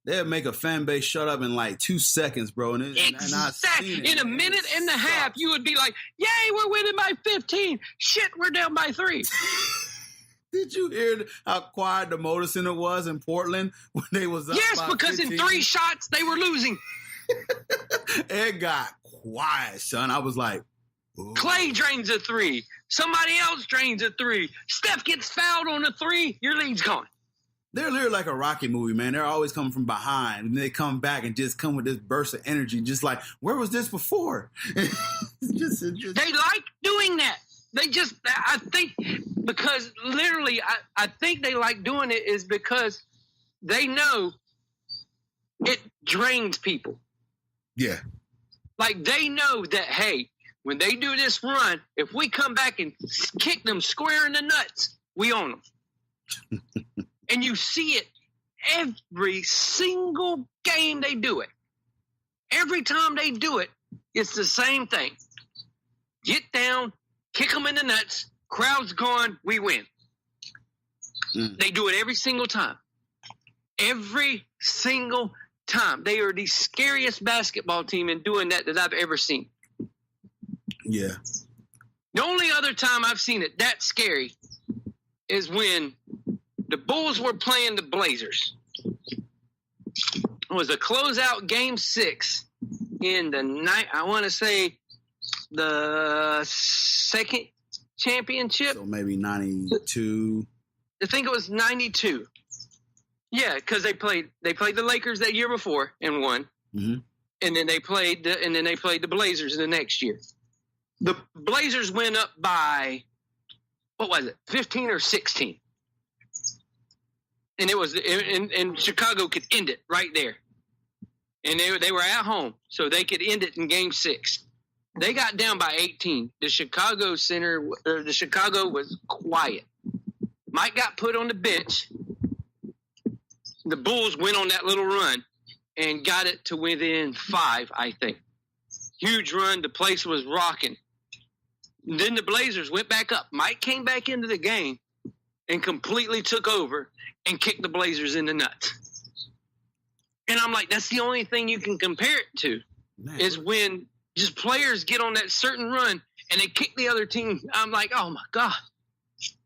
they'd make a fan base shut up in like 2 seconds, bro. And in a minute and a half, you would be like, "Yay, we're winning by 15! Shit, we're down by 3." Did you hear how quiet the Motor Center was in Portland when they was up? Yes, because 15? in 3 shots they were losing. It got quiet, son. I was like, ooh. Clay drains a 3. Somebody else drains a 3. Steph gets fouled on a 3. Your lead's gone. They're literally like a Rocket movie, man. They're always coming from behind, and they come back and just come with this burst of energy, just like, where was this before? They like doing that. I think, because literally, I think they like doing it is because they know it drains people. Yeah. Like, they know that, hey, when they do this run, if we come back and kick them square in the nuts, we own them. And you see it every single game they do it. Every time they do it, it's the same thing. Get down, kick them in the nuts, crowd's gone, we win. They do it every single time. Every single time. They are the scariest basketball team in doing that I've ever seen. Yeah. The only other time I've seen it that scary is when the Bulls were playing the Blazers. It was a closeout game 6 in the night. I want to say the second championship. So maybe 92. I think it was 92. Yeah, because they played the Lakers that year before and won. Mm-hmm. And then they played the Blazers the next year. The Blazers went up by, what was it, 15 or 16. And it was, and Chicago could end it right there. And they were at home, so they could end it in game 6. They got down by 18. The Chicago was quiet. Mike got put on the bench. The Bulls went on that little run and got it to within 5, I think. Huge run. The place was rocking. And then the Blazers went back up. Mike came back into the game and completely took over and kicked the Blazers in the nuts. And I'm like, that's the only thing you can compare it to, man, is when just players get on that certain run and they kick the other team. I'm like, oh my God.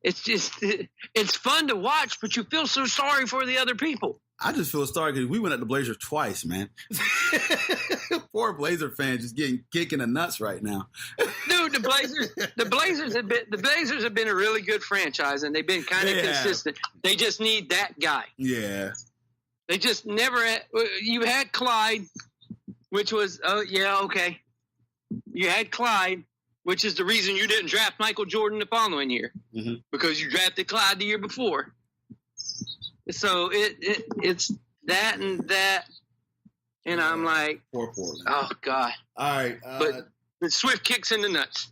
It's fun to watch, but you feel so sorry for the other people. I just feel sorry because we went at the Blazers twice, man. Poor Blazer fans just getting kicked in the nuts right now. Dude, the Blazers have been a really good franchise, and they've been kind of consistent. They just need that guy. Yeah. They just never had. You had Clyde, which was, oh yeah, okay. You had Clyde, which is the reason you didn't draft Michael Jordan the following year, because you drafted Clyde the year before. So it's that and that, and I'm like, oh God! All right, but the swift kicks in the nuts.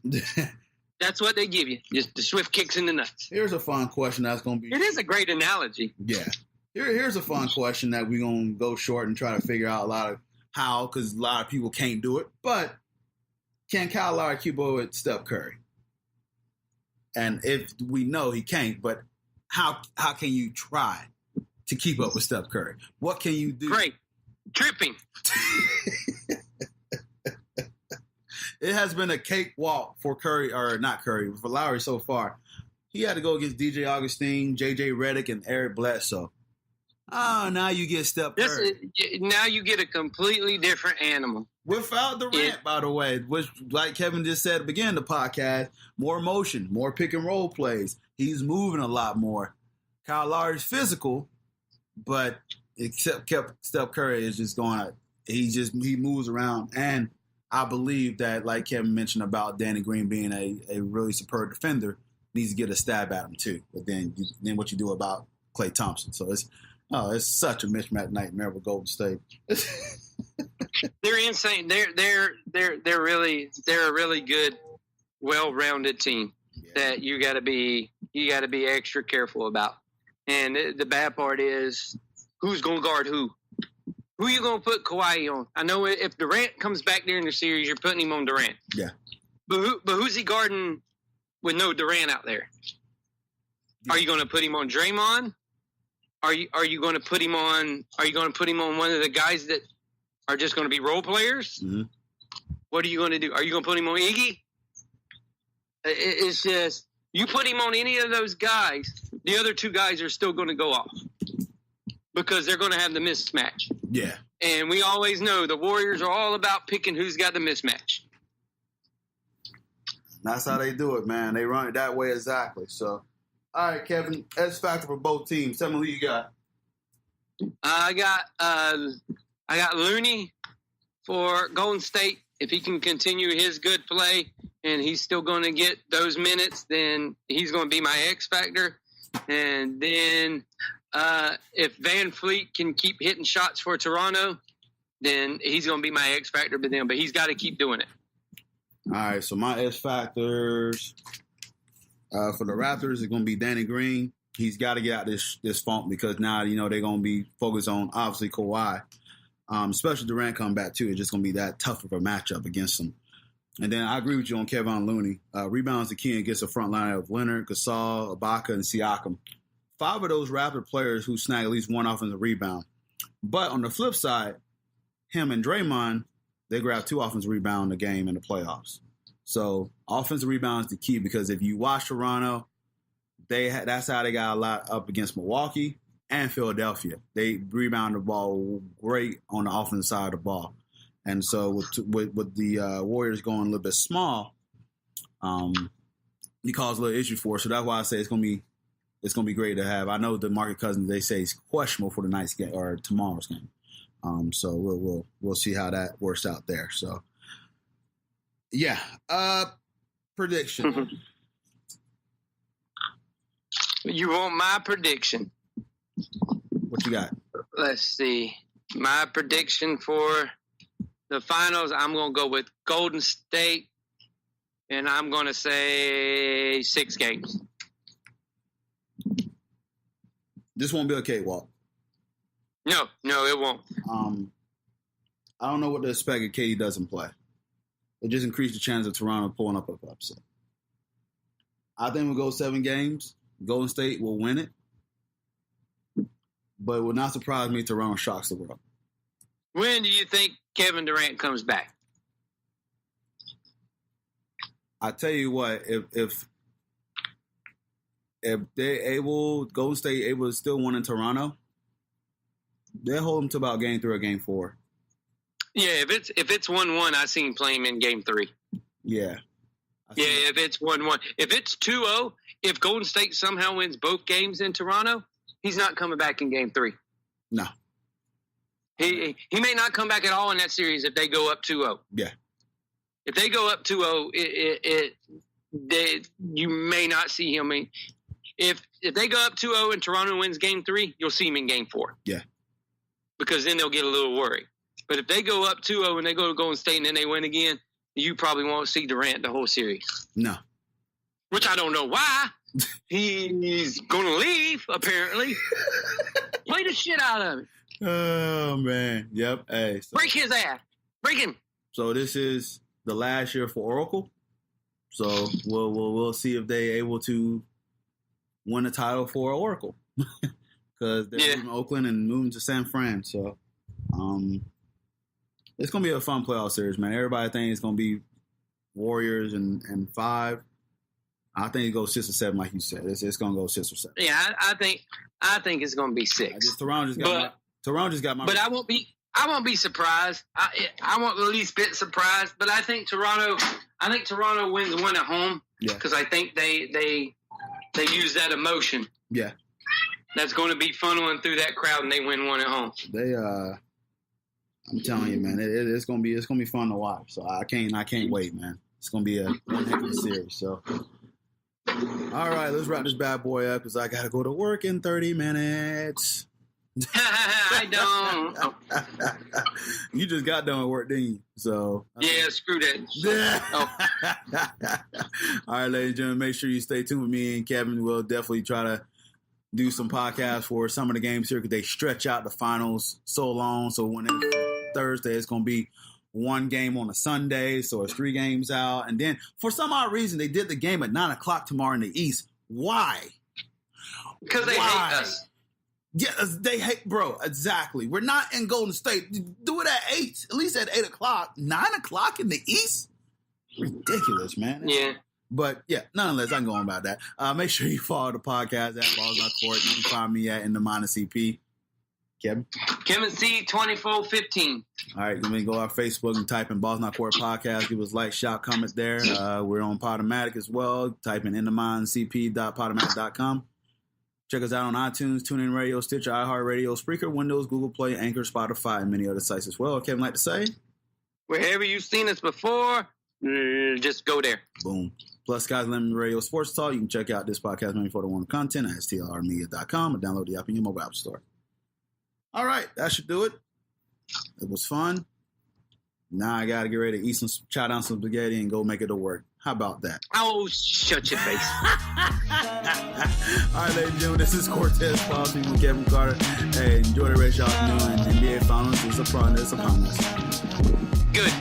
That's what they give you, just the swift kicks in the nuts. Here's a fun question that's going to be. It is a great analogy. Yeah. Here's a fun question that we're going to go short and try to figure out a lot of how, because a lot of people can't do it. But can Kyle Lowry keep up with Steph Curry? And if we know he can't, but how can you try to keep up with Steph Curry? What can you do? Great. Tripping. It has been a cakewalk for Curry, or not Curry, for Lowry so far. He had to go against DJ Augustine, JJ Redick, and Eric Bledsoe. Oh, now you get Steph Curry. Now you get a completely different animal. Without Durant, by the way, which, like Kevin just said at the beginning of the podcast, more motion, more pick and roll plays. He's moving a lot more. Kyle Lowry's physical, but Steph Curry is just going. He moves around, and I believe that, like Kevin mentioned about Danny Green being a really superb defender, needs to get a stab at him too. But then what you do about Klay Thompson? So it's such a mismatch nightmare with Golden State. They're insane. They're a really good, well-rounded team that you got to be extra careful about. And the bad part is who's going to guard who. Who you going to put Kawhi on? I know if Durant comes back during the series, you're putting him on Durant. Yeah. But who's he guarding with no Durant out there? Yeah. Are you going to put him on Draymond? Are you going to put him on? Are you going to put him on one of the guys that are just going to be role players? Mm-hmm. What are you going to do? Are you going to put him on Iggy? It's just you put him on any of those guys, the other two guys are still going to go off because they're going to have the mismatch. Yeah, and we always know the Warriors are all about picking who's got the mismatch. That's how they do it, man. They run it that way exactly. So. All right, Kevin, X factor for both teams. Tell me who you got. I got Looney for Golden State. If he can continue his good play and he's still going to get those minutes, then he's going to be my X factor. And then if Van Fleet can keep hitting shots for Toronto, then he's going to be my X factor for them. But he's got to keep doing it. All right, so my X factors. For the Raptors, it's going to be Danny Green. He's got to get out this funk because now, they're going to be focused on, obviously, Kawhi. Especially Durant coming back, too. It's just going to be that tough of a matchup against him. And then I agree with you on Kevin Looney. Rebounds the key against the front line of Leonard, Gasol, Ibaka, and Siakam. 5 of those Raptor players who snag at least one offensive rebound. But on the flip side, him and Draymond, they grab 2 offensive rebounds a game in the playoffs. So offensive rebound is the key because if you watch Toronto, that's how they got a lot up against Milwaukee and Philadelphia. They rebound the ball great on the offensive side of the ball. And so with the Warriors going a little bit small, he caused a little issue for us. So that's why I say it's gonna be great to have. I know DeMarcus Cousins, they say he's questionable for the night's game or tomorrow's game. So we'll see how that works out there. So. Yeah. Prediction. You want my prediction? What you got? Let's see. My prediction for the finals, I'm going to go with Golden State, and I'm going to say 6 games. This won't be a cakewalk. No, it won't. I don't know what to expect if KD doesn't play. It just increased the chance of Toronto pulling up an upset. I think we'll go 7 games. Golden State will win it. But it will not surprise me if Toronto shocks the world. When do you think Kevin Durant comes back? I tell you what, if Golden State able to still win in Toronto, they'll hold them to about game 3 or game 4. Yeah, if it's 1-1, I see him play him in game 3. Yeah. If it's 1-1. If it's 2-0, if Golden State somehow wins both games in Toronto, he's not coming back in game 3. No. He may not come back at all in that series if they go up 2-0. Yeah. If they go up 2-0, you may not see him. If they go up 2-0 and Toronto wins game 3, you'll see him in game 4. Yeah. Because then they'll get a little worried. But if they go up 2-0 and they go to Golden State and then they win again, you probably won't see Durant the whole series. No. Which I don't know why. He's going to leave, apparently. Play the shit out of it. Oh, man. Yep. Hey. So, break his ass. Break him. So this is the last year for Oracle. So we'll see if they're able to win a title for Oracle. Because they're moving to Oakland and moving to San Fran. So it's going to be a fun playoff series, man. Everybody thinks it's going to be Warriors and 5. I think it goes 6 or 7, like you said. It's going to go 6 or 7. Yeah, I think it's going to be 6. Toronto just got my. But I won't be surprised. I won't the least bit surprised. But I think Toronto wins one at home. Yeah. Because I think they use that emotion. Yeah. That's going to be funneling through that crowd, and they win one at home. I'm telling you, man, it's gonna be fun to watch. So I can't wait, man. It's gonna be one heck of a series. So, all right, let's wrap this bad boy up because I gotta go to work in 30 minutes. I don't. You just got done with work, didn't you? So yeah, screw that. All right, ladies and gentlemen, make sure you stay tuned with me and Kevin. We'll definitely try to do some podcasts for some of the games here because they stretch out the finals so long. So when it's Thursday, it's going to be one game on a Sunday. So it's 3 games out. And then for some odd reason, they did the game at 9 o'clock tomorrow in the East. Why? Because they hate us. Yeah, they hate, bro. Exactly. We're not in Golden State. Do it at 8. At least at 8 o'clock. 9 o'clock in the East. Ridiculous, man. Yeah. But yeah, nonetheless, I can go on about that. Make sure you follow the podcast at Balls Not Court. You can find me at In the Minus CP. Kevin C 2415. All right, let me go on Facebook and type in Balls Not Court Podcast. Give us like, shout, comment there. We're on Podomatic as well. Type in InTheMindCP.Podomatic.com. Check us out on iTunes, TuneIn Radio, Stitcher, iHeartRadio, Spreaker, Windows, Google Play, Anchor, Spotify, and many other sites as well. Kevin, like to say? Wherever you've seen us before, just go there. Boom. Plus, Guys Lemon Radio Sports Talk. You can check out this podcast mainly for the one content at stlrmedia.com or download the app in your mobile app store. All right, that should do it. It was fun. Now I got to get ready to eat some, chow down some spaghetti and go make it to work. How about that? Oh, shut your face. All right, ladies and gentlemen, this is Cortez Podcast with Kevin Carter. Hey, enjoy the rest y'all doing. NBA Finals is upon us. Good.